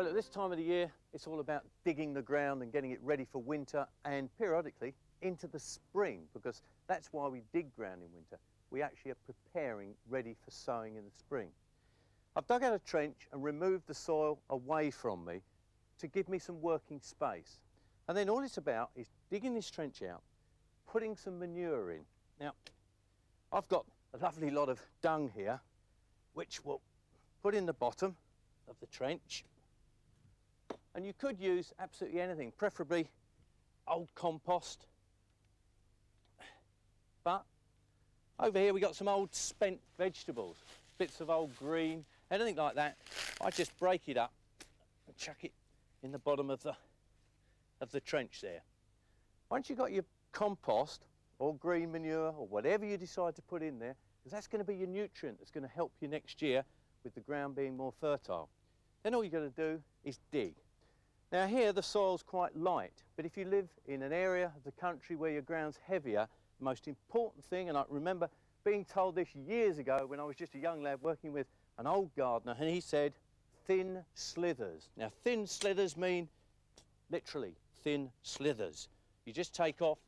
Well, at this time of the year, it's all about digging the ground and getting it ready for winter and periodically into the spring, because that's why we dig ground in winter. We actually are preparing ready for sowing in the spring. I've dug out a trench and removed the soil away from me to give me some working space. And then all it's about is digging this trench out, putting some manure in. Now, I've got a lovely lot of dung here, which we'll put in the bottom of the trench. And you could use absolutely anything, preferably old compost. But over here we've got some old spent vegetables, bits of old green, anything like that. I just break it up and chuck it in the bottom of the trench there. Once you've got your compost or green manure or whatever you decide to put in there, because that's going to be your nutrient that's going to help you next year with the ground being more fertile, then all you've got to do is dig. Now here the soil's quite light, but if you live in an area of the country where your ground's heavier, the most important thing, and I remember being told this years ago when I was just a young lad working with an old gardener, and he said thin slithers. Now thin slithers mean literally thin slithers. You just take off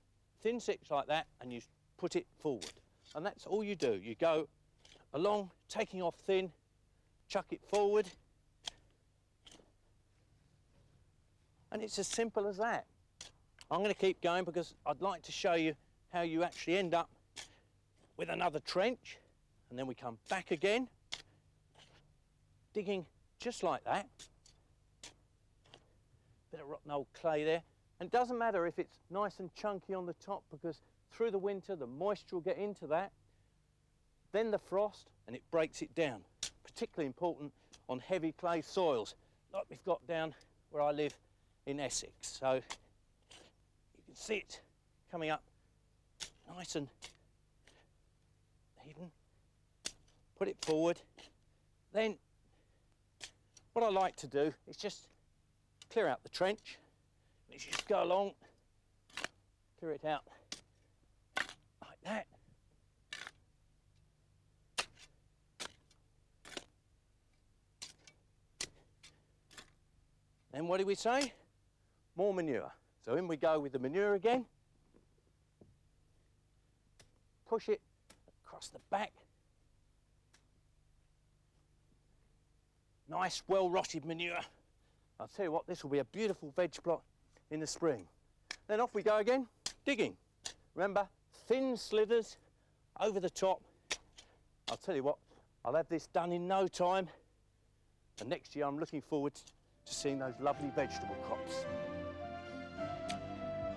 thin sticks like that and you put it forward. And that's all you do. You go along, taking off thin, chuck it forward, and it's as simple as that. I'm going to keep going because I'd like to show you how you actually end up with another trench, and then we come back again, digging just like that. Bit of rotten old clay there. And it doesn't matter if it's nice and chunky on the top, because through the winter the moisture will get into that, then the frost, and it breaks it down. Particularly important on heavy clay soils like we've got down where I live in Essex. So you can see it coming up nice and even. Put it forward. Then what I like to do is just clear out the trench. You just go along, clear it out like that. Then what do we say? More manure. So in we go with the manure again. Push it across the back. Nice, well-rotted manure. I'll tell you what, this will be a beautiful veg plot in the spring. Then off we go again, digging. Remember, thin slithers over the top. I'll tell you what, I'll have this done in no time. And next year I'm looking forward to seeing those lovely vegetable crops.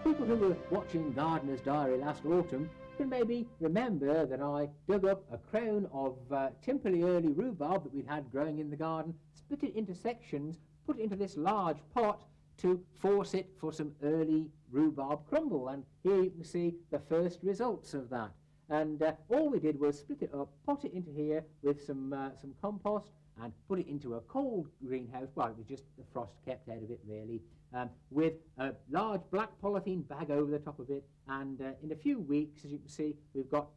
People who were watching Gardener's Diary last autumn can maybe remember that I dug up a crown of Timperley early rhubarb that we'd had growing in the garden, split it into sections, put it into this large pot to force it for some early rhubarb crumble. And here you can see the first results of that. And all we did was split it up, pot it into here with some compost, and put it into a cold greenhouse. Well, it was just the frost kept out of it, really, with a large black polythene bag over the top of it. And in a few weeks, as you can see, we've got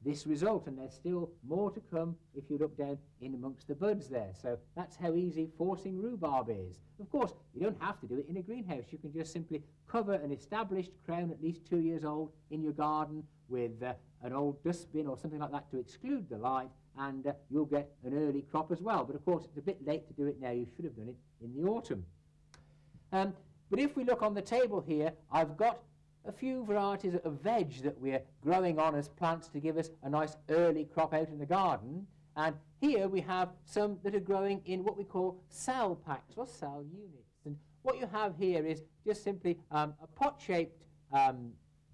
this result, and there's still more to come if you look down in amongst the buds there. So that's how easy forcing rhubarb is. Of course, you don't have to do it in a greenhouse. You can just simply cover an established crown at least 2 years old in your garden with an old dustbin or something like that to exclude the light, and you'll get an early crop as well. But of course, it's a bit late to do it now. You should have done it in the autumn. But if we look on the table here, I've got a few varieties of veg that we're growing on as plants to give us a nice early crop out in the garden. And here we have some that are growing in what we call cell packs or cell units. And what you have here is just simply a pot-shaped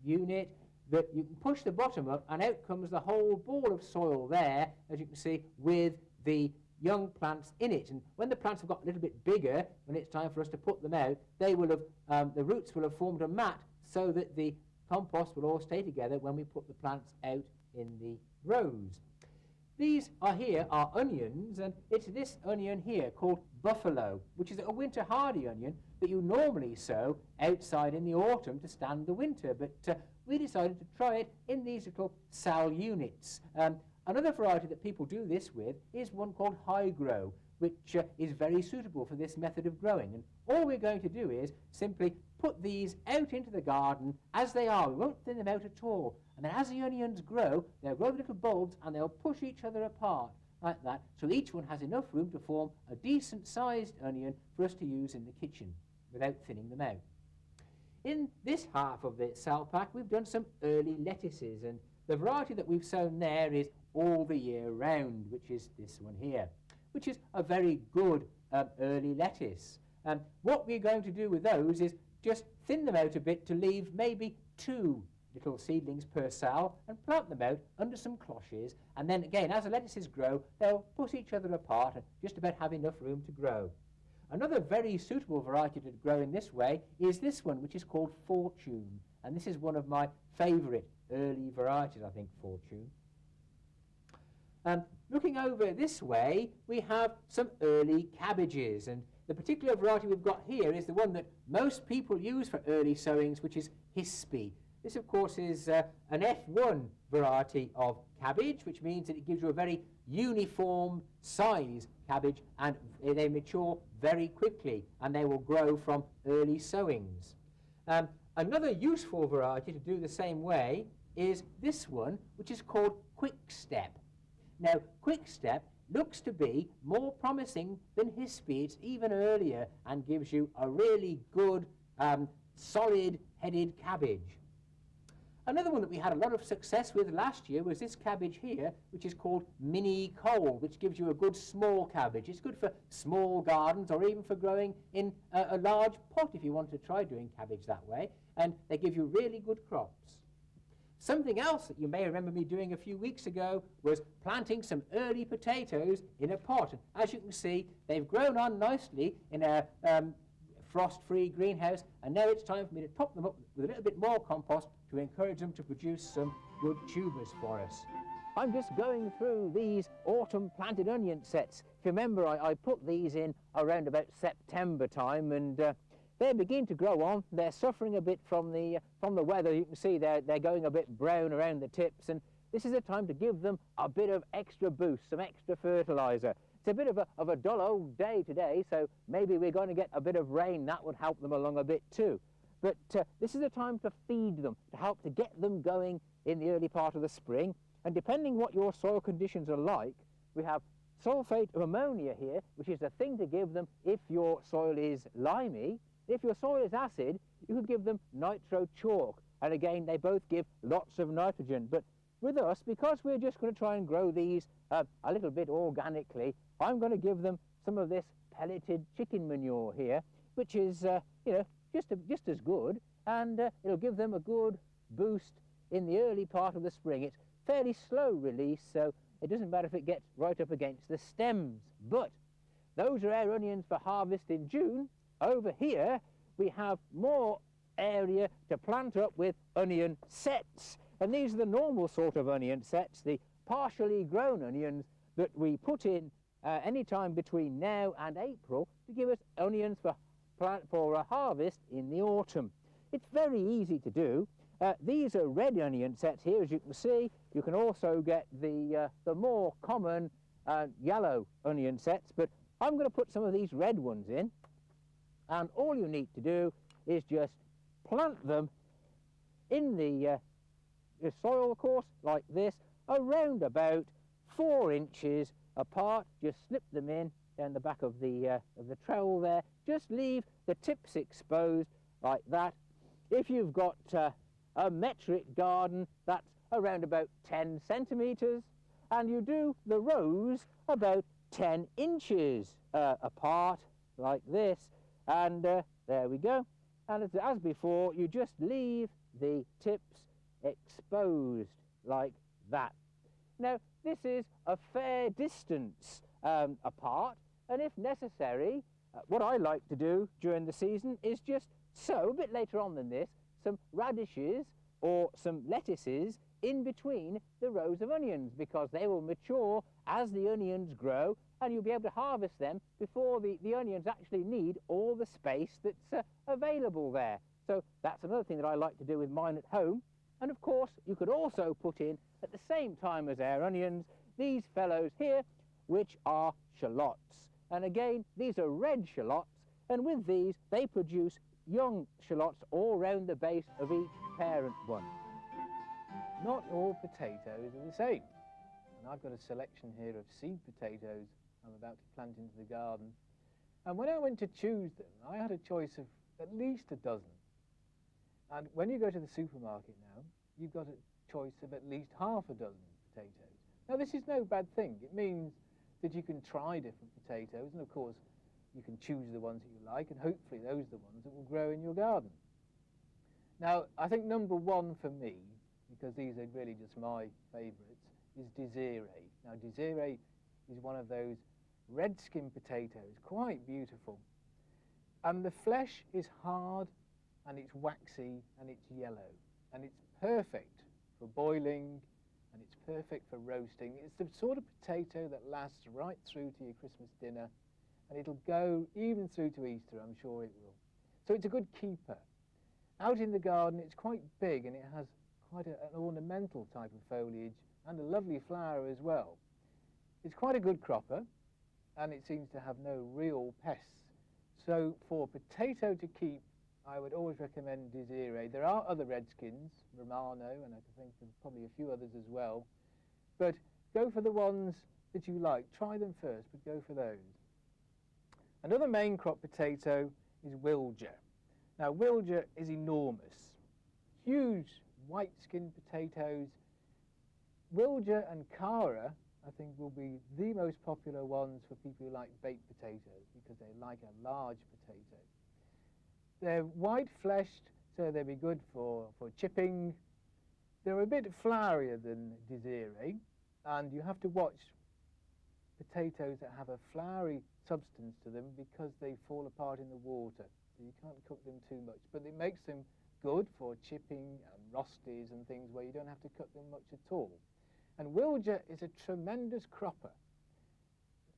unit that you can push the bottom up, and out comes the whole ball of soil there, as you can see, with the young plants in it. And when the plants have got a little bit bigger, when it's time for us to put them out, they will have, the roots will have formed a mat so that the compost will all stay together when we put the plants out in the rows. These are onions, and it's this onion here called buffalo, which is a winter hardy onion that you normally sow outside in the autumn to stand the winter. But we decided to try it in these little cell units. Another variety that people do this with is one called high grow, which is very suitable for this method of growing. And all we're going to do is simply put these out into the garden as they are. We won't thin them out at all. And then as the onions grow, they'll grow little bulbs and they'll push each other apart like that, so each one has enough room to form a decent-sized onion for us to use in the kitchen without thinning them out. In this half of the cell pack, we've done some early lettuces, and the variety that we've sown there is all the year round, which is this one here, which is a very good early lettuce. What we're going to do with those is just thin them out a bit to leave maybe 2 little seedlings per cell and plant them out under some cloches, and then again as the lettuces grow they'll push each other apart and just about have enough room to grow. Another very suitable variety to grow in this way is this one, which is called Fortune, and this is one of my favourite early varieties, I think, Fortune. Looking over this way we have some early cabbages, and the particular variety we've got here is the one that most people use for early sowings, which is Hispy. This, of course, is an F1 variety of cabbage, which means that it gives you a very uniform size cabbage, and they mature very quickly, and they will grow from early sowings. Another useful variety to do the same way is this one, which is called Quickstep. Now, Quickstep looks to be more promising than Hispy. It's even earlier and gives you a really good, solid-headed cabbage. Another one that we had a lot of success with last year was this cabbage here, which is called Mini Cole, which gives you a good small cabbage. It's good for small gardens or even for growing in a large pot if you want to try doing cabbage that way, and they give you really good crops. Something else that you may remember me doing a few weeks ago was planting some early potatoes in a pot. And as you can see, they've grown on nicely in a frost-free greenhouse, and now it's time for me to top them up with a little bit more compost to encourage them to produce some good tubers for us. I'm just going through these autumn planted onion sets. If you remember, I put these in around about September time, and they begin to grow on. They're suffering a bit from the weather. You can see they're going a bit brown around the tips, and this is a time to give them a bit of extra boost, some extra fertiliser. It's a bit of a dull old day today, so maybe we're going to get a bit of rain. That would help them along a bit too. But this is a time to feed them, to help to get them going in the early part of the spring. And depending what your soil conditions are like, we have sulphate of ammonia here, which is the thing to give them if your soil is limey. If your soil is acid, you could give them nitro chalk. And again, they both give lots of nitrogen. But with us, because we're just going to try and grow these a little bit organically, I'm going to give them some of this pelleted chicken manure here, which is, just as good, and it'll give them a good boost in the early part of the spring. It's fairly slow release, so it doesn't matter if it gets right up against the stems. But those are our onions for harvest in June. Over here, we have more area to plant up with onion sets. And these are the normal sort of onion sets, the partially grown onions that we put in any time between now and April to give us onions for a harvest in the autumn. It's very easy to do. These are red onion sets here, as you can see. You can also get the more common yellow onion sets, but I'm going to put some of these red ones in, and all you need to do is just plant them in the soil, of course, like this, around about 4 inches apart. Just slip them in down the back of the trowel there. Just leave the tips exposed like that. If you've got a metric garden, that's around about 10 centimetres, and you do the rows about 10 inches apart like this, and there we go. And as before, you just leave the tips exposed like that. Now, this is a fair distance apart, and if necessary, what I like to do during the season is just sow, a bit later on than this, some radishes or some lettuces in between the rows of onions, because they will mature as the onions grow, and you'll be able to harvest them before the onions actually need all the space that's available there. So that's another thing that I like to do with mine at home. And of course, you could also put in, at the same time as our onions, these fellows here, which are shallots. And again, these are red shallots, and with these they produce young shallots all round the base of each parent one. Not all potatoes are the same, and I've got a selection here of seed potatoes I'm about to plant into the garden. And when I went to choose them, I had a choice of at least a dozen. And when you go to the supermarket now, you've got a choice of at least half a dozen potatoes. Now, this is no bad thing. It means that you can try different potatoes, and of course, you can choose the ones that you like, and hopefully those are the ones that will grow in your garden. Now, I think number one for me, because these are really just my favourites, is Desiree. Now, Desiree is one of those red skin potatoes, quite beautiful. And the flesh is hard, and it's waxy, and it's yellow. And it's perfect for boiling, and it's perfect for roasting. It's the sort of potato that lasts right through to your Christmas dinner, and it'll go even through to Easter, I'm sure it will. So it's a good keeper. Out in the garden, it's quite big, and it has quite an ornamental type of foliage, and a lovely flower as well. It's quite a good cropper, and it seems to have no real pests. So for potato to keep, I would always recommend Desiree. There are other redskins, Romano, and I can think of probably a few others as well. But go for the ones that you like. Try them first, but go for those. Another main crop potato is Wilger. Now, Wilger is enormous. Huge white-skinned potatoes. Wilger and Cara, I think, will be the most popular ones for people who like baked potatoes because they like a large potato. They're white-fleshed, so they'll be good for chipping. They're a bit flourier than Desiree, and you have to watch potatoes that have a floury substance to them because they fall apart in the water. So you can't cook them too much, but it makes them good for chipping and rosties and things where you don't have to cook them much at all. And Wilger is a tremendous cropper.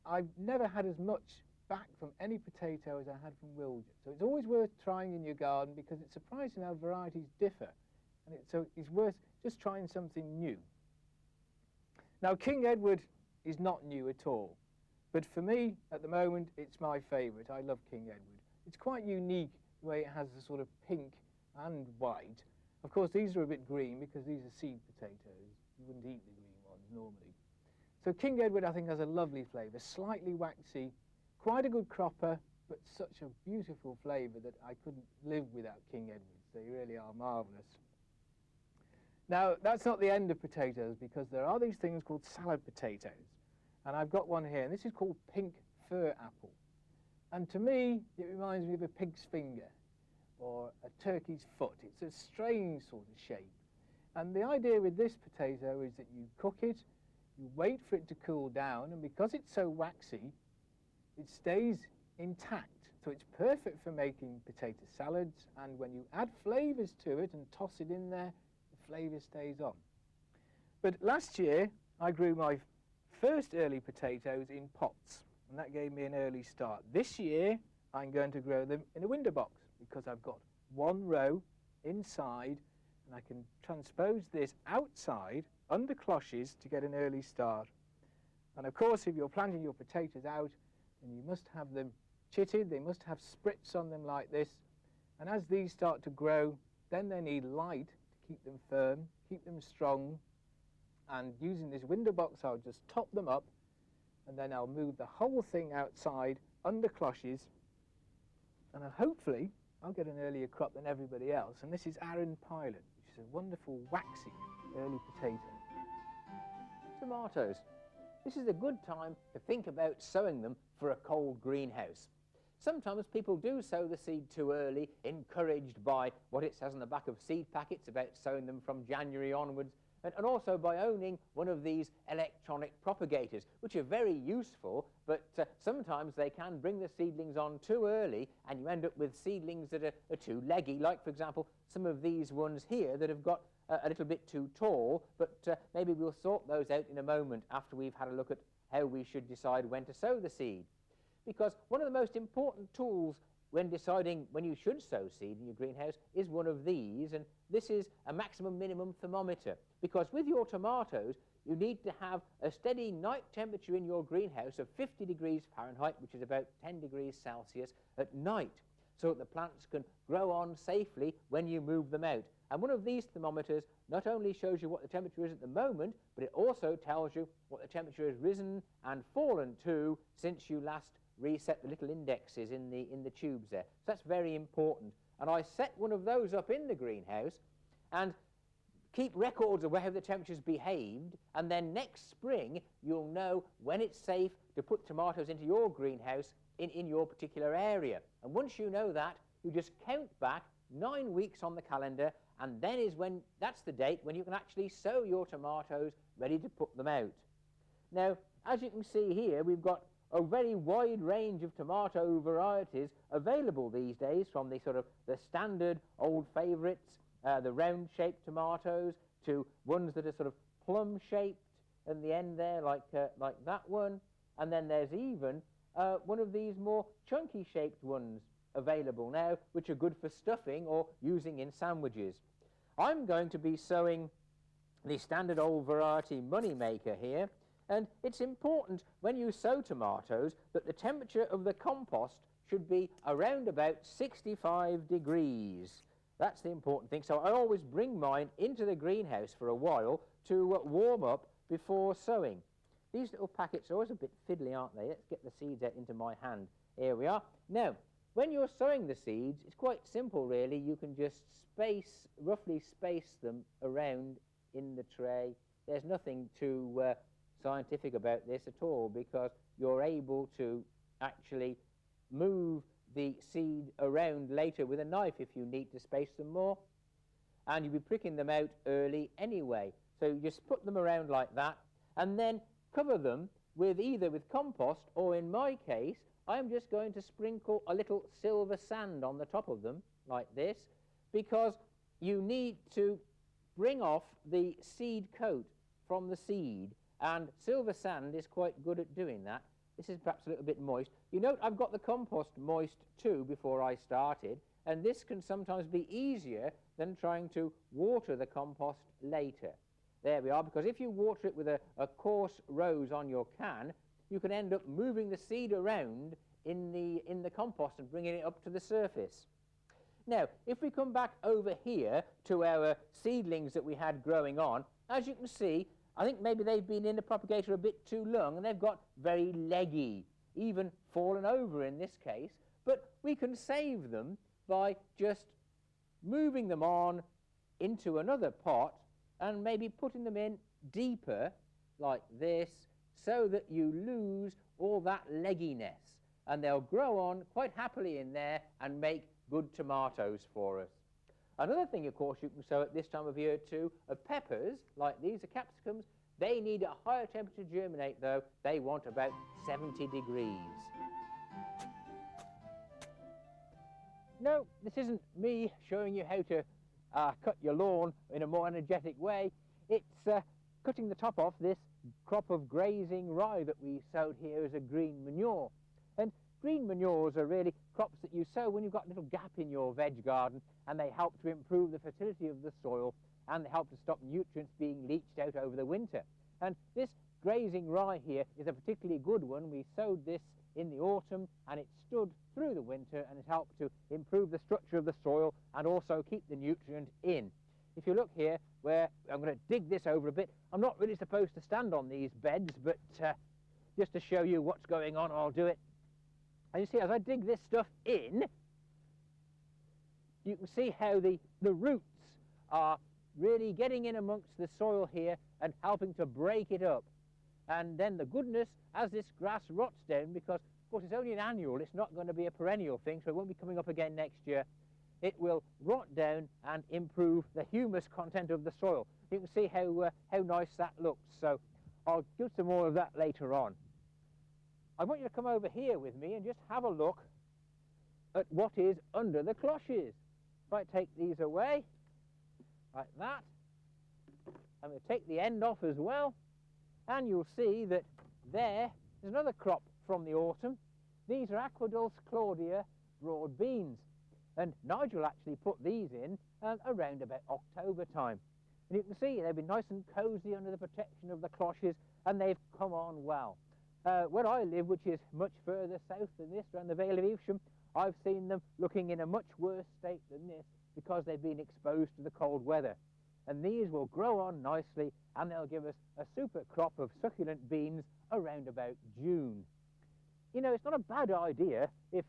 I've never had as much back from any potato as I had from Wilger. So it's always worth trying in your garden because it's surprising how varieties differ. And so it's worth just trying something new. Now, King Edward is not new at all. But for me, at the moment, it's my favourite. I love King Edward. It's quite unique the way it has the sort of pink and white. Of course, these are a bit green because these are seed potatoes. You wouldn't eat the green ones normally. So King Edward, I think, has a lovely flavour, slightly waxy, quite a good cropper, but such a beautiful flavour that I couldn't live without King Edwards. They really are marvellous. Now, that's not the end of potatoes because there are these things called salad potatoes. And I've got one here, and this is called pink fir apple. And to me, it reminds me of a pig's finger or a turkey's foot. It's a strange sort of shape. And the idea with this potato is that you cook it, you wait for it to cool down, and because it's so waxy, it stays intact. So it's perfect for making potato salads, and when you add flavours to it and toss it in there, the flavour stays on. But last year, I grew my first early potatoes in pots, and that gave me an early start. This year, I'm going to grow them in a window box because I've got one row inside, and I can transpose this outside under cloches to get an early start. And of course, if you're planting your potatoes out, then you must have them chitted, they must have sprits on them like this, and as these start to grow, then they need light to keep them firm, keep them strong. And using this window box, I'll just top them up, and then I'll move the whole thing outside under cloches, and hopefully I'll get an earlier crop than everybody else. And this is Arran Pilot, which is a wonderful waxy early potato. Tomatoes. This is a good time to think about sowing them for a cold greenhouse. Sometimes people do sow the seed too early, encouraged by what it says on the back of seed packets about sowing them from January onwards, and also by owning one of these electronic propagators, which are very useful, but sometimes they can bring the seedlings on too early, and you end up with seedlings that are too leggy, like, for example, some of these ones here that have got a little bit too tall, but maybe we'll sort those out in a moment after we've had a look at how we should decide when to sow the seed. Because one of the most important tools when deciding when you should sow seed in your greenhouse is one of these, and this is a maximum minimum thermometer, because with your tomatoes you need to have a steady night temperature in your greenhouse of 50 degrees Fahrenheit, which is about 10 degrees Celsius at night, so that the plants can grow on safely when you move them out. And one of these thermometers not only shows you what the temperature is at the moment, but it also tells you what the temperature has risen and fallen to since you last reset the little indexes in the tubes there. So that's very important. And I set one of those up in the greenhouse and keep records of how the temperature's behaved, and then next spring you'll know when it's safe to put tomatoes into your greenhouse in your particular area. And once you know that, you just count back 9 weeks on the calendar, and then that's the date when you can actually sow your tomatoes ready to put them out. Now, as you can see here, we've got a very wide range of tomato varieties available these days, from the standard old favourites, the round-shaped tomatoes, to ones that are sort of plum-shaped in the end there, like that one. And then there's even one of these more chunky-shaped ones available now, which are good for stuffing or using in sandwiches. I'm going to be sowing the standard old variety Moneymaker here, and it's important when you sow tomatoes that the temperature of the compost should be around about 65 degrees. That's the important thing. So I always bring mine into the greenhouse for a while to warm up before sowing. These little packets are always a bit fiddly, aren't they? Let's get the seeds out into my hand. Here we are. Now, when you're sowing the seeds, it's quite simple, really. You can just roughly space them around in the tray. There's nothing too scientific about this at all, because you're able to actually move the seed around later with a knife if you need to space them more, and you'll be pricking them out early anyway. So you just put them around like that, and then cover them with either with compost, or in my case I'm just going to sprinkle a little silver sand on the top of them like this, because you need to bring off the seed coat from the seed, and silver sand is quite good at doing that. This is perhaps a little bit moist. You note I've got the compost moist too before I started, and this can sometimes be easier than trying to water the compost later. There we are, because if you water it with a coarse rose on your can, you can end up moving the seed around in the compost and bringing it up to the surface. Now, if we come back over here to our seedlings that we had growing on, as you can see, I think maybe they've been in the propagator a bit too long, and they've got very leggy, even fallen over in this case. But we can save them by just moving them on into another pot and maybe putting them in deeper like this, so that you lose all that legginess, and they'll grow on quite happily in there and make good tomatoes for us. Another thing, of course, you can sow at this time of year too are peppers, like these are capsicums. They need a higher temperature to germinate, though. They want about 70 degrees. No, this isn't me showing you how to cut your lawn in a more energetic way. It's cutting the top off this crop of grazing rye that we sowed here as a green manure. And green manures are really crops that you sow when you've got a little gap in your veg garden, and they help to improve the fertility of the soil, and they help to stop nutrients being leached out over the winter. And this grazing rye here is a particularly good one. We sowed this in the autumn, and it stood through the winter, and it helped to improve the structure of the soil and also keep the nutrient in. If you look here, where I'm going to dig this over a bit, I'm not really supposed to stand on these beds, but just to show you what's going on, I'll do it. And you see, as I dig this stuff in, you can see how the roots are really getting in amongst the soil here and helping to break it up. And then the goodness, as this grass rots down, because of course it's only an annual, it's not going to be a perennial thing, so it won't be coming up again next year, it will rot down and improve the humus content of the soil. You can see how nice that looks. So I'll do some more of that later on. I want you to come over here with me and just have a look at what is under the cloches. If I take these away, like that, I'm going to take the end off as well, and you'll see that there's another crop from the autumn. These are Aquadulse Claudia broad beans, and Nigel actually put these in around about October time. And you can see they've been nice and cosy under the protection of the cloches, and they've come on well. Where I live, which is much further south than this, around the Vale of Evesham, I've seen them looking in a much worse state than this because they've been exposed to the cold weather. And these will grow on nicely, and they'll give us a super crop of succulent beans around about June. You know, it's not a bad idea if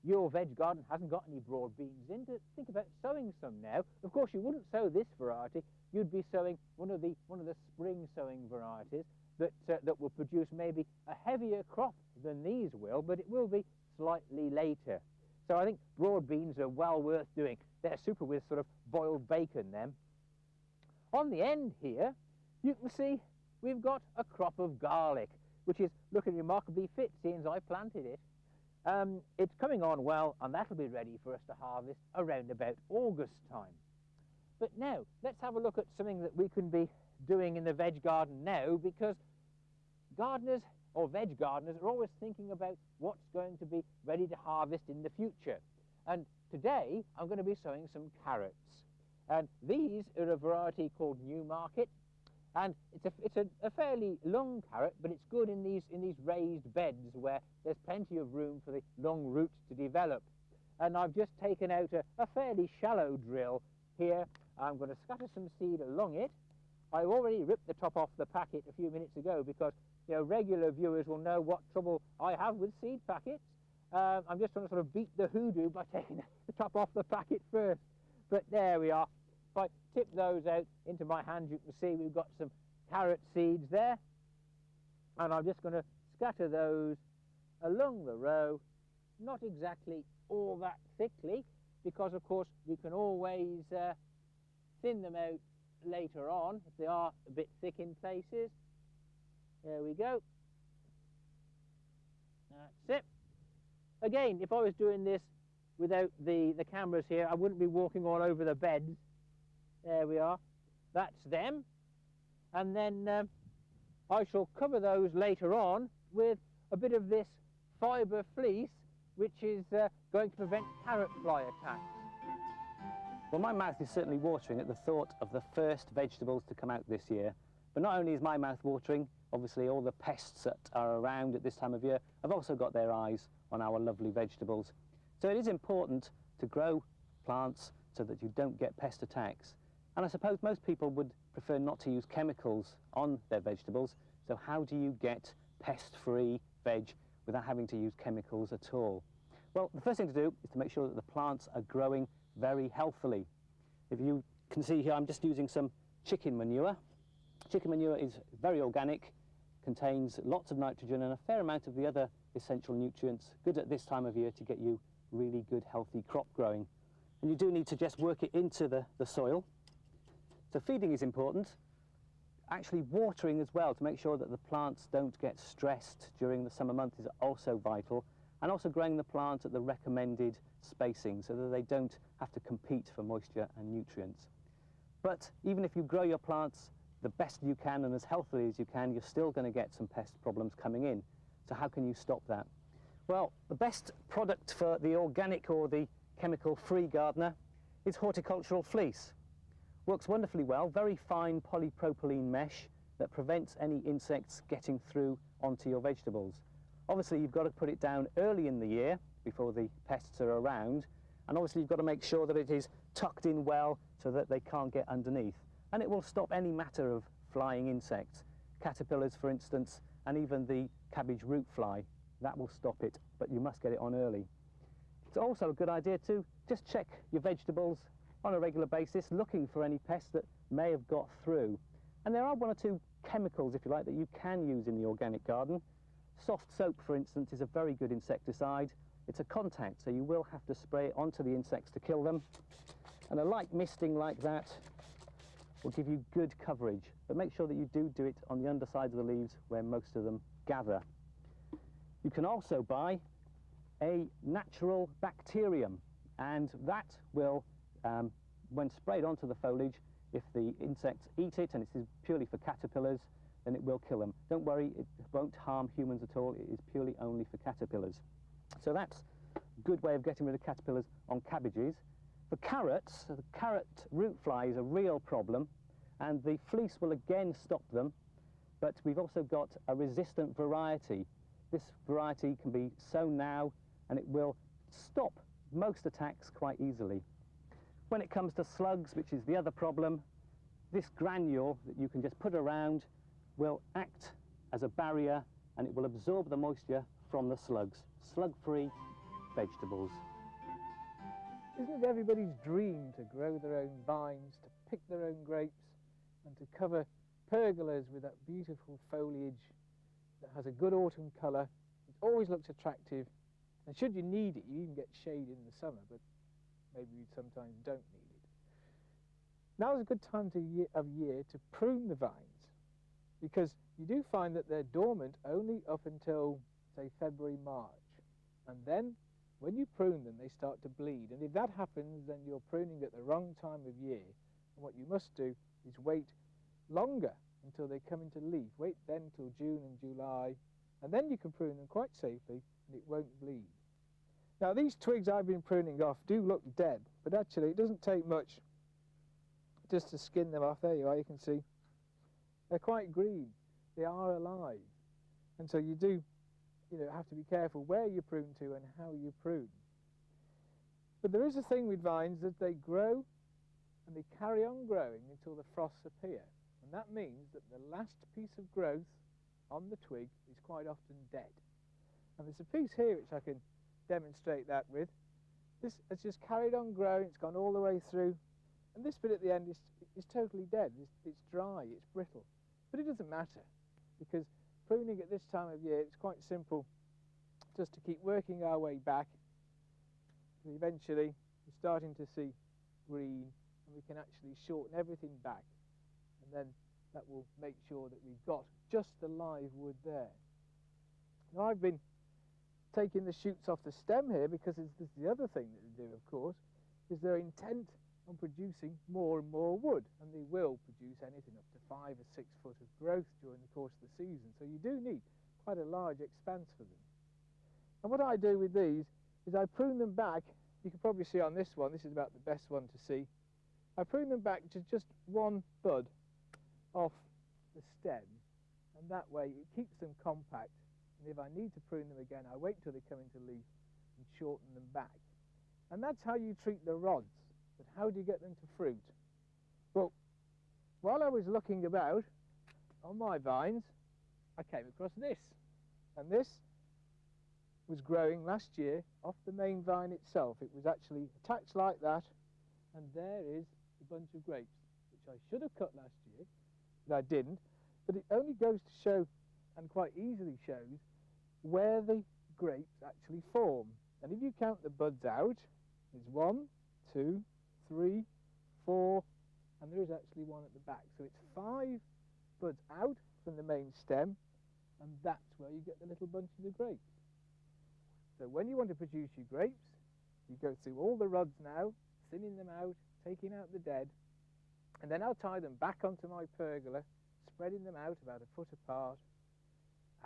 your veg garden hasn't got any broad beans in to think about sowing some now. Of course, you wouldn't sow this variety. You'd be sowing one of the spring sowing varieties that will produce maybe a heavier crop than these will, but it will be slightly later. So I think broad beans are well worth doing. They're super with sort of boiled bacon then. On the end here, you can see we've got a crop of garlic, which is looking remarkably fit, seeing as I planted it. It's coming on well, and that'll be ready for us to harvest around about August time. But now, let's have a look at something that we can be doing in the veg garden now, because gardeners or veg gardeners are always thinking about what's going to be ready to harvest in the future. And today, I'm going to be sowing some carrots. And these are a variety called Newmarket, and it's a fairly long carrot, but it's good in these raised beds where there's plenty of room for the long roots to develop. And I've just taken out a fairly shallow drill here. I'm going to scatter some seed along it. I already ripped the top off the packet a few minutes ago because, you know, regular viewers will know what trouble I have with seed packets. I'm just trying to sort of beat the hoodoo by taking the top off the packet first. But there we are. If I tip those out into my hand, you can see we've got some carrot seeds there. And I'm just going to scatter those along the row, not exactly all that thickly, because of course we can always thin them out later on if they are a bit thick in places. There we go. That's it. Again, if I was doing this without the cameras here, I wouldn't be walking all over the beds. There we are. That's them. And then I shall cover those later on with a bit of this fibre fleece, which is going to prevent carrot fly attacks. Well, my mouth is certainly watering at the thought of the first vegetables to come out this year. But not only is my mouth watering, obviously all the pests that are around at this time of year have also got their eyes on our lovely vegetables. So it is important to grow plants so that you don't get pest attacks. And I suppose most people would prefer not to use chemicals on their vegetables. So how do you get pest-free veg without having to use chemicals at all? Well, the first thing to do is to make sure that the plants are growing very healthily. If you can see here, I'm just using some chicken manure. Chicken manure is very organic, contains lots of nitrogen and a fair amount of the other essential nutrients, good at this time of year to get you really good healthy crop growing. And you do need to just work it into the soil. So feeding is important, actually watering as well to make sure that the plants don't get stressed during the summer months is also vital, and also growing the plants at the recommended spacing so that they don't have to compete for moisture and nutrients. But even if you grow your plants the best you can and as healthily as you can, you're still going to get some pest problems coming in. So how can you stop that? Well, the best product for the organic or the chemical-free gardener is horticultural fleece. Works wonderfully well, very fine polypropylene mesh that prevents any insects getting through onto your vegetables. Obviously you've got to put it down early in the year before the pests are around, and obviously you've got to make sure that it is tucked in well so that they can't get underneath. And it will stop any matter of flying insects, caterpillars for instance, and even the cabbage root fly. That will stop it, but you must get it on early. It's also a good idea to just check your vegetables on a regular basis, looking for any pests that may have got through. And there are one or two chemicals, if you like, that you can use in the organic garden. Soft soap, for instance, is a very good insecticide. It's a contact, so you will have to spray it onto the insects to kill them. And a light misting like that will give you good coverage, but make sure that you do it on the undersides of the leaves where most of them gather. You can also buy a natural bacterium, and that will, when sprayed onto the foliage, if the insects eat it, and it is purely for caterpillars, then it will kill them. Don't worry, it won't harm humans at all. It is purely only for caterpillars. So that's a good way of getting rid of caterpillars on cabbages. For carrots, the carrot root fly is a real problem, and the fleece will again stop them, but we've also got a resistant variety. This variety can be sown now and it will stop most attacks quite easily. When it comes to slugs, which is the other problem, this granule that you can just put around will act as a barrier and it will absorb the moisture from the slugs. Slug-free vegetables. Isn't it everybody's dream to grow their own vines, to pick their own grapes, and to cover pergolas with that beautiful foliage that has a good autumn colour? It always looks attractive, and should you need it, you even get shade in the summer, but maybe you sometimes don't need it. Now is a good time of year to prune the vines, because you do find that they're dormant only up until, say, February, March, and then when you prune them, they start to bleed, and if that happens, then you're pruning at the wrong time of year, and what you must do is wait longer until they come into leaf. Wait then till June and July, and then you can prune them quite safely, and it won't bleed. Now, these twigs I've been pruning off do look dead, but actually it doesn't take much just to skin them off. There you are, you can see. They're quite green. They are alive. And so you do have to be careful where you prune to and how you prune. But there is a thing with vines that they grow and they carry on growing until the frosts appear. And that means that the last piece of growth on the twig is quite often dead. And there's a piece here which I can demonstrate that with. This has just carried on growing, it's gone all the way through, and this bit at the end is totally dead. It's dry, it's brittle. But it doesn't matter, because pruning at this time of year, it's quite simple just to keep working our way back. And eventually we're starting to see green, and we can actually shorten everything back, and then that will make sure that we've got just the live wood there. Now, I've been taking the shoots off the stem here because this is the other thing that they do, of course, is they're intent on producing more and more wood, and they will produce anything up to 5 or 6 foot of growth during the course of the season, so you do need quite a large expanse for them. And what I do with these is I prune them back. You can probably see on this one, this is about the best one to see. I prune them back to just one bud off the stem, and that way it keeps them compact, and if I need to prune them again, I wait till they come into leaf and shorten them back. And that's how you treat the rods. But how do you get them to fruit? Well, while I was looking about on my vines, I came across this, and this was growing last year off the main vine itself. It was actually attached like that, and there is a bunch of grapes, which I should have cut last year, but I didn't. But it only goes to show, and quite easily shows, where the grapes actually form. And if you count the buds out, there's 1, 2, 3, 4, and there is actually one at the back. So it's 5 buds out from the main stem, and that's where you get the little bunches of grapes. So when you want to produce your grapes, you go through all the rods now, thinning them out, taking out the dead, and then I'll tie them back onto my pergola, spreading them out about 1 foot apart.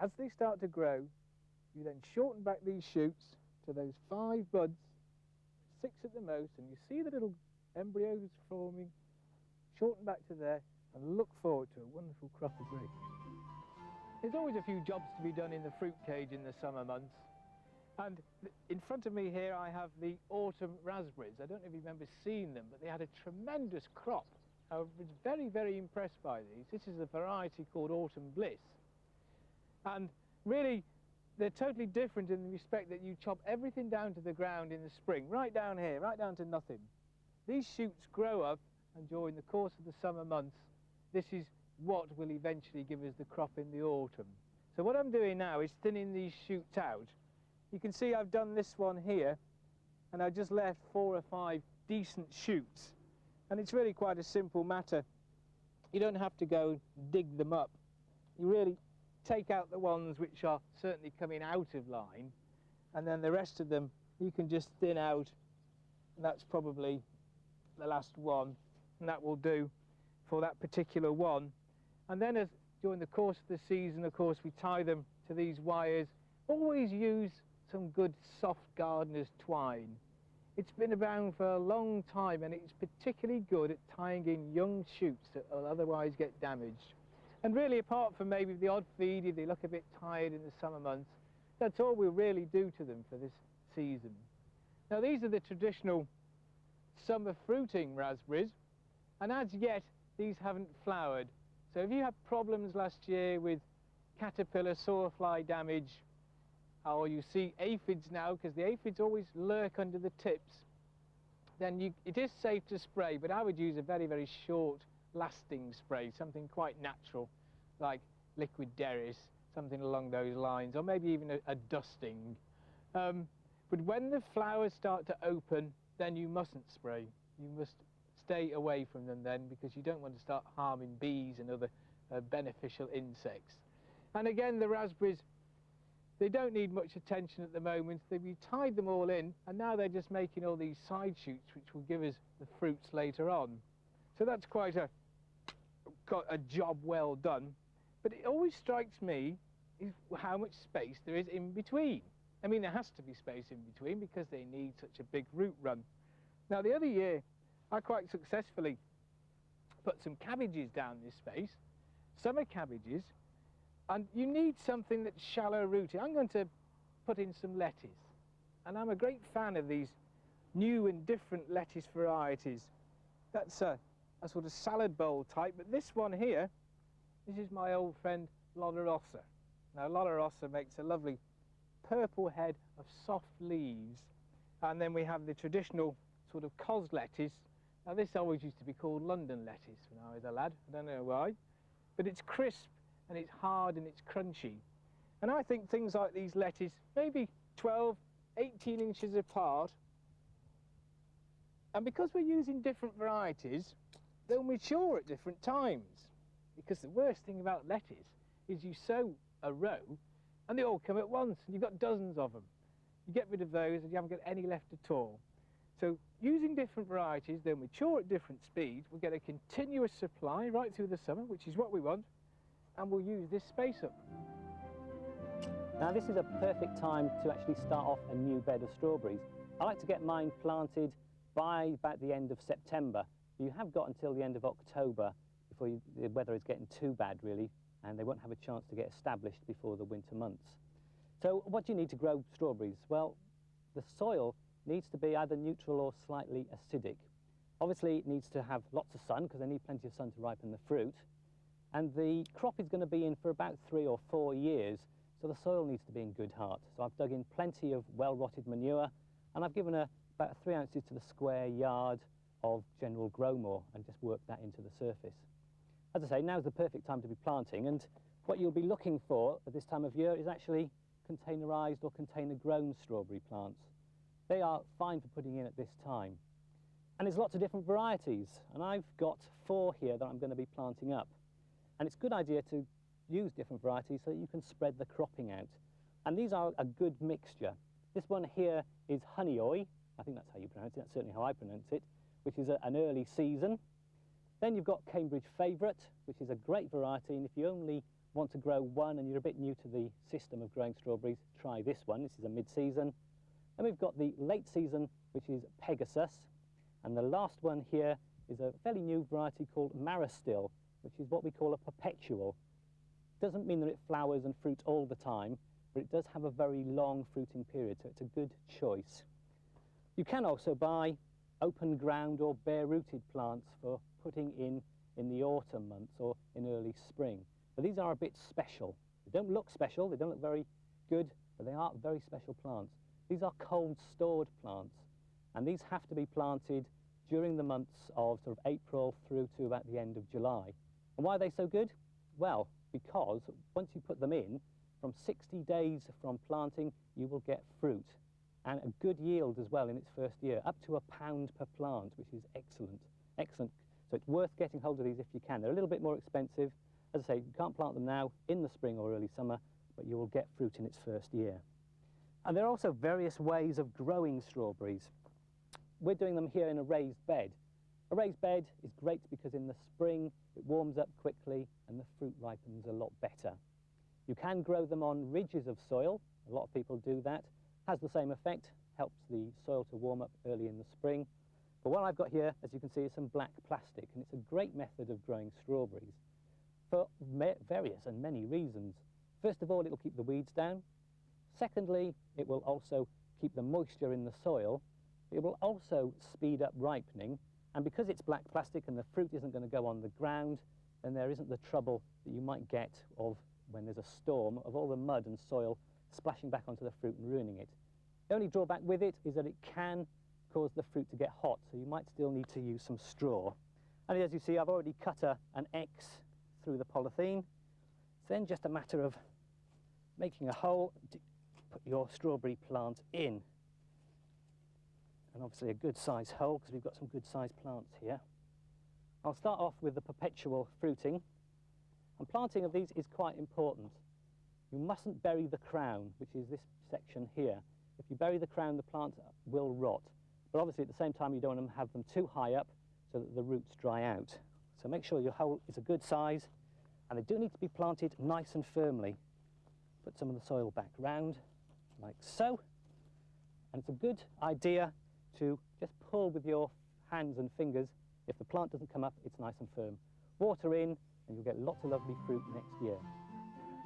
As they start to grow, you then shorten back these shoots to those 5 buds, 6 at the most, and you see the little embryos forming, shorten back to there, and look forward to a wonderful crop of grapes. There's always a few jobs to be done in the fruit cage in the summer months, and in front of me here I have the autumn raspberries. I don't know if you remember seeing them, but they had a tremendous crop. I was very, very impressed by these. This is a variety called Autumn Bliss, and really they're totally different in the respect that you chop everything down to the ground in the spring, right down here, right down to nothing. These shoots grow up, and during the course of the summer months, this is what will eventually give us the crop in the autumn. So what I'm doing now is thinning these shoots out. You can see I've done this one here, and I just left 4 or 5 decent shoots. And it's really quite a simple matter. You don't have to go dig them up. You really take out the ones which are certainly coming out of line, and then the rest of them you can just thin out, and that's probably the last one, and that will do for that particular one. And then during the course of the season, of course, we tie them to these wires. Always use some good soft gardener's twine. It's been around for a long time, and it's particularly good at tying in young shoots that will otherwise get damaged. And really, apart from maybe the odd feed, if they look a bit tired in the summer months, that's all we really do to them for this season. Now, these are the traditional summer fruiting raspberries, and as yet these haven't flowered. So if you had problems last year with caterpillar sawfly damage, or you see aphids now, because the aphids always lurk under the tips, then it is safe to spray, but I would use a very, very short lasting spray, something quite natural, like liquid Deris, something along those lines, or maybe even a dusting. But when the flowers start to open, then you mustn't spray. You must stay away from them then, because you don't want to start harming bees and other beneficial insects. And again, the raspberries, they don't need much attention at the moment. We've tied them all in, and now they're just making all these side shoots, which will give us the fruits later on. So that's quite a job well done. But it always strikes me is how much space there is in between. I mean, there has to be space in between because they need such a big root run. Now, the other year, I quite successfully put some cabbages down this space, summer cabbages, and you need something that's shallow rooted. I'm going to put in some lettuce, and I'm a great fan of these new and different lettuce varieties. That's a sort of salad bowl type, but this one here, this is my old friend Lolla Rossa. Now, Lolla Rossa makes a lovely purple head of soft leaves, and then we have the traditional sort of cos lettuce. Now, this always used to be called London lettuce when I was a lad, I don't know why, but it's crisp and it's hard and it's crunchy. And I think things like these lettuce, maybe 12, 18 inches apart, and because we're using different varieties, they'll mature at different times. Because the worst thing about lettuce is you sow a row and they all come at once, and you've got dozens of them. You get rid of those and you haven't got any left at all. So using different varieties, they'll mature at different speeds. We'll get a continuous supply right through the summer, which is what we want, and we'll use this space up. Now, this is a perfect time to actually start off a new bed of strawberries. I like to get mine planted by about the end of September. You have got until the end of October before the weather is getting too bad, really, and they won't have a chance to get established before the winter months. So what do you need to grow strawberries? Well, the soil needs to be either neutral or slightly acidic. Obviously, it needs to have lots of sun, because they need plenty of sun to ripen the fruit. And the crop is going to be in for about 3 or 4 years, so the soil needs to be in good heart. So I've dug in plenty of well-rotted manure, and I've given about 3 ounces to the square yard of general Growmore and just worked that into the surface. As I say, now's the perfect time to be planting, and what you'll be looking for at this time of year is actually containerised or container-grown strawberry plants. They are fine for putting in at this time. And there's lots of different varieties, and I've got 4 here that I'm going to be planting up. And it's a good idea to use different varieties so that you can spread the cropping out. And these are a good mixture. This one here is Honeyoy, I think that's how you pronounce it, that's certainly how I pronounce it, which is an early season. Then you've got Cambridge Favourite, which is a great variety, and if you only want to grow one and you're a bit new to the system of growing strawberries, try this one. This is a mid-season. Then we've got the late season, which is Pegasus, and the last one here is a fairly new variety called Maristil, which is what we call a perpetual. Doesn't mean that it flowers and fruits all the time, but it does have a very long fruiting period, so it's a good choice. You can also buy open ground or bare-rooted plants for putting in the autumn months or in early spring. But these are a bit special. They don't look special, they don't look very good, but they are very special plants. These are cold stored plants, and these have to be planted during the months of sort of April through to about the end of July. And why are they so good? Well, because once you put them in, from 60 days from planting, you will get fruit, and a good yield as well in its first year, up to £1 per plant, which is excellent, excellent. So it's worth getting hold of these if you can. They're a little bit more expensive. As I say, you can't plant them now in the spring or early summer, but you will get fruit in its first year. And there are also various ways of growing strawberries. We're doing them here in a raised bed. A raised bed is great because in the spring it warms up quickly and the fruit ripens a lot better. You can grow them on ridges of soil. A lot of people do that. Has the same effect. helps the soil to warm up early in the spring. But what I've got here, as you can see, is some black plastic, and it's a great method of growing strawberries for various and many reasons. First of all, it will keep the weeds down. Secondly, it will also keep the moisture in the soil. It will also speed up ripening, and because it's black plastic and the fruit isn't going to go on the ground, then there isn't the trouble that you might get of when there's a storm of all the mud and soil splashing back onto the fruit and ruining it. The only drawback with it is that it can cause the fruit to get hot, so you might still need to use some straw. And as you see, I've already cut an X through the polythene. It's then just a matter of making a hole to put your strawberry plant in. And obviously a good size hole, because we've got some good sized plants here. I'll start off with the perpetual fruiting, and planting of these is quite important. You mustn't bury the crown, which is this section here. If you bury the crown, the plant will rot. But obviously at the same time you don't want to have them too high up so that the roots dry out. So make sure your hole is a good size, and they do need to be planted nice and firmly. Put some of the soil back round, like so. And it's a good idea to just pull with your hands and fingers. If the plant doesn't come up, it's nice and firm. Water in, and you'll get lots of lovely fruit next year.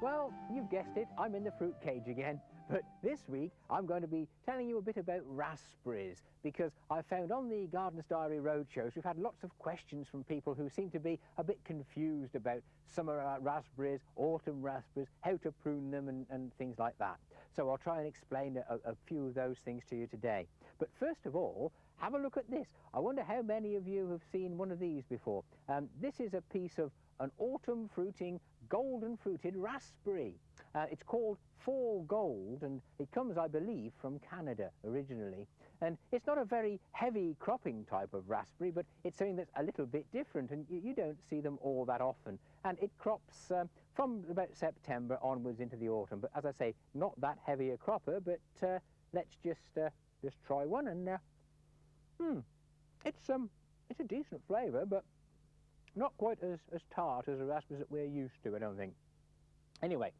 Well, you've guessed it, I'm in the fruit cage again. But this week, I'm going to be telling you a bit about raspberries, because I found on the Gardener's Diary roadshows we've had lots of questions from people who seem to be a bit confused about summer raspberries, autumn raspberries, how to prune them and things like that. So I'll try and explain a few of those things to you today. But first of all, have a look at this. I wonder how many of you have seen one of these before. This is a piece of an autumn fruiting, golden fruited raspberry. It's called Fall Gold, and it comes, I believe, from Canada originally. And it's not a very heavy cropping type of raspberry, but it's something that's a little bit different, and you don't see them all that often. And it crops from about September onwards into the autumn. But as I say, not that heavy a cropper, but let's just try one. And it's a decent flavour, but not quite as tart as the raspberries that we're used to, I don't think. Anyway,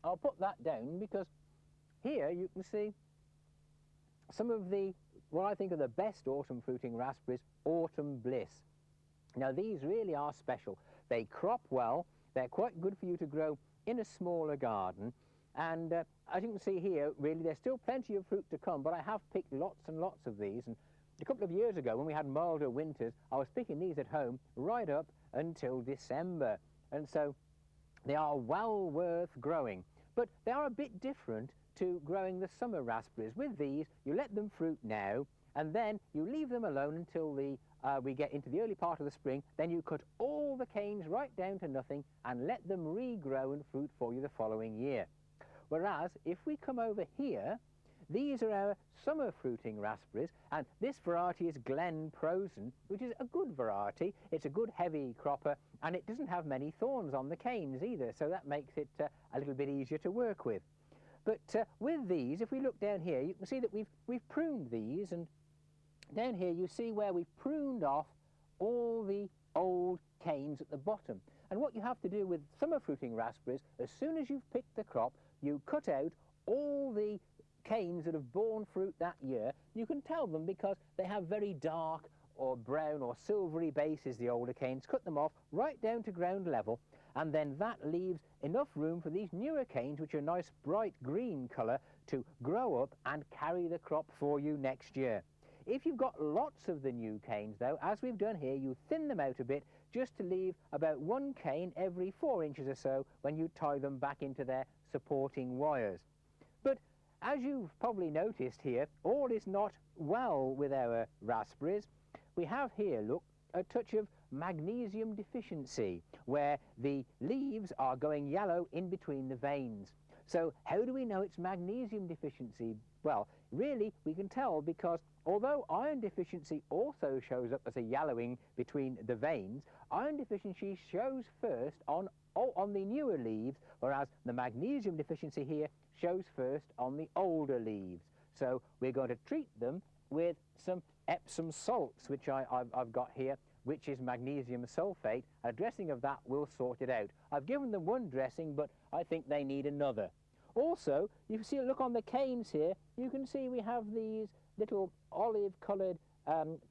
I'll put that down because here you can see some of what I think are the best autumn fruiting raspberries, Autumn Bliss. Now these really are special. They crop well, they're quite good for you to grow in a smaller garden, and as you can see here, really there's still plenty of fruit to come, but I have picked lots and lots of these. And a couple of years ago, when we had milder winters, I was picking these at home right up until December. And so they are well worth growing. But they are a bit different to growing the summer raspberries. With these, you let them fruit now, and then you leave them alone until we get into the early part of the spring. Then you cut all the canes right down to nothing and let them regrow and fruit for you the following year. Whereas, if we come over here, these are our summer fruiting raspberries, and this variety is Glen Prosen, which is a good variety. It's a good heavy cropper, and it doesn't have many thorns on the canes either, so that makes it a little bit easier to work with. But with these, if we look down here, you can see that we've pruned these, and down here you see where we've pruned off all the old canes at the bottom. And what you have to do with summer fruiting raspberries, as soon as you've picked the crop, you cut out all the canes that have borne fruit that year. You can tell them because they have very dark or brown or silvery bases, the older canes. Cut them off right down to ground level, and then that leaves enough room for these newer canes, which are a nice bright green colour, to grow up and carry the crop for you next year. If you've got lots of the new canes though, as we've done here, you thin them out a bit just to leave about one cane every 4 inches or so when you tie them back into their supporting wires. But as you've probably noticed here, all is not well with our raspberries. We have here, look, a touch of magnesium deficiency, where the leaves are going yellow in between the veins. So how do we know it's magnesium deficiency? Well, really, we can tell because although iron deficiency also shows up as a yellowing between the veins, iron deficiency shows first on the newer leaves, whereas the magnesium deficiency here shows first on the older leaves. So we're going to treat them with some Epsom salts, which I've got here, which is magnesium sulfate. A dressing of that will sort it out. I've given them one dressing, but I think they need another. Also, you see, look on the canes here, you can see we have these little olive-coloured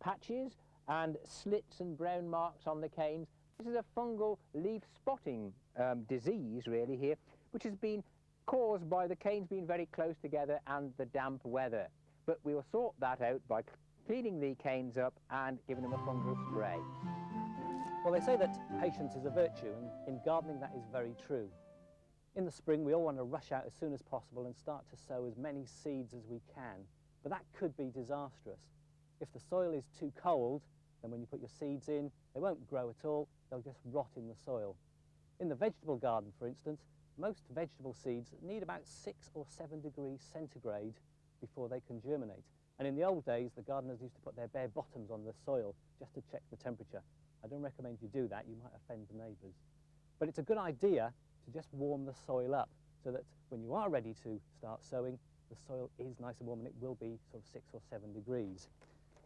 patches and slits and brown marks on the canes. This is a fungal leaf spotting disease, really, here, which has been caused by the canes being very close together and the damp weather. But we'll sort that out by cleaning the canes up and giving them a fungal spray. Well, they say that patience is a virtue, and in gardening that is very true. In the spring, we all want to rush out as soon as possible and start to sow as many seeds as we can, but that could be disastrous. If the soil is too cold, then when you put your seeds in, they won't grow at all, they'll just rot in the soil. In the vegetable garden, for instance, most vegetable seeds need about 6 or 7 degrees centigrade before they can germinate. And in the old days, the gardeners used to put their bare bottoms on the soil just to check the temperature. I don't recommend you do that, you might offend the neighbours. But it's a good idea to just warm the soil up so that when you are ready to start sowing, the soil is nice and warm, and it will be sort of 6 or 7 degrees.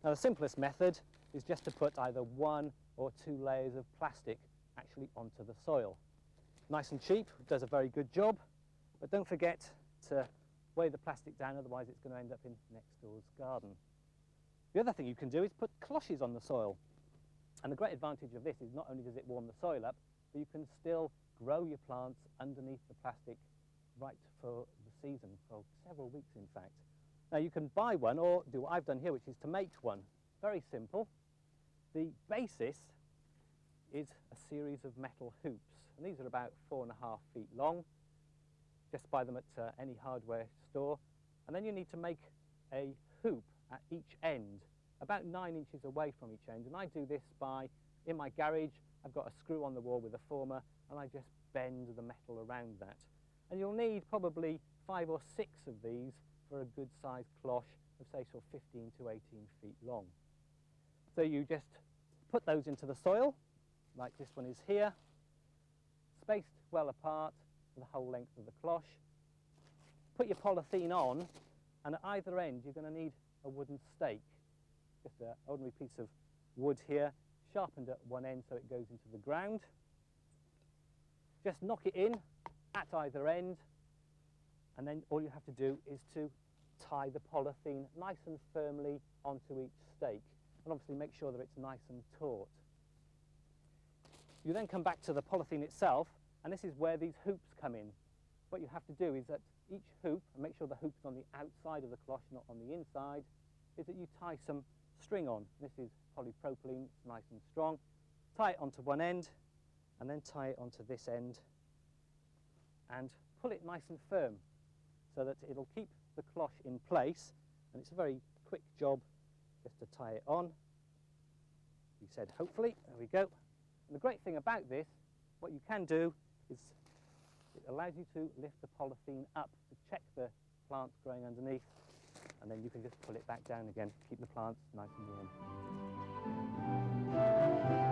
Now, the simplest method is just to put either 1 or 2 layers of plastic actually onto the soil. Nice and cheap, does a very good job, but don't forget to weigh the plastic down, otherwise it's going to end up in next door's garden. The other thing you can do is put cloches on the soil. And the great advantage of this is not only does it warm the soil up, but you can still grow your plants underneath the plastic right for the season, for several weeks in fact. Now you can buy one or do what I've done here, which is to make one. Very simple. The basis is a series of metal hoops, and these are about 4.5 feet long. Just buy them at any hardware store, and then you need to make a hoop at each end, about 9 inches away from each end. And I do this by, in my garage, I've got a screw on the wall with a former, and I just bend the metal around that. And you'll need probably 5 or 6 of these for a good sized cloche of, say, sort of 15 to 18 feet long. So you just put those into the soil, like this one is here, spaced well apart for the whole length of the cloche. Put your polythene on, and at either end you're going to need a wooden stake. Just an ordinary piece of wood here, sharpened at one end so it goes into the ground. Just knock it in at either end, and then all you have to do is to tie the polythene nice and firmly onto each stake, and obviously make sure that it's nice and taut. You then come back to the polythene itself, and this is where these hoops come in. What you have to do is that each hoop, and make sure the hoop is on the outside of the cloche, not on the inside, is that you tie some string on. This is polypropylene, it's nice and strong. Tie it onto one end, and then tie it onto this end, and pull it nice and firm so that it'll keep the cloche in place. And it's a very quick job just to tie it on. We said hopefully, there we go. And the great thing about this, what you can do is it allows you to lift the polythene up to check the plants growing underneath, and then you can just pull it back down again, keep the plants nice and warm.